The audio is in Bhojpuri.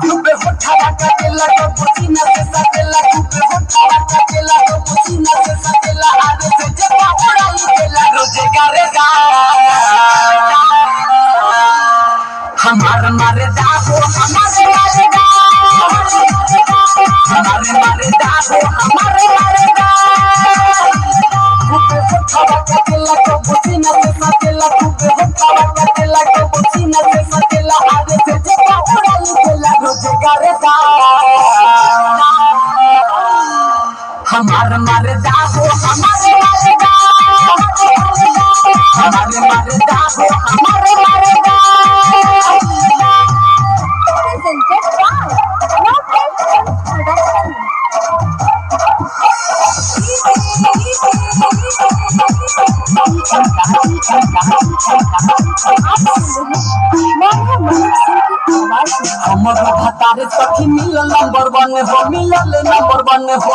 खूबे होठा काटेला तो पसीना से सटेला खूबे होठा काटेला तो पसीना से सटेला आगे से जब उड़ाई देला रोजगार का हमार मारे दाहो हमारे मारे दा हमारे मारे दाहो हमारे मारे दा खूबे होठा काटेला तो पसीना से सटेला खूबे होठा काटेला तो पसीना से सटेला आगे से जब उड़ाई देला रोजगार का हमारे मारे दाहो हमारे मारे दा हमारे मारे दाहो हमारे मारे दा हमर भतारे सखी मिलल नंबर 1 हो मिलल नंबर 1 हो।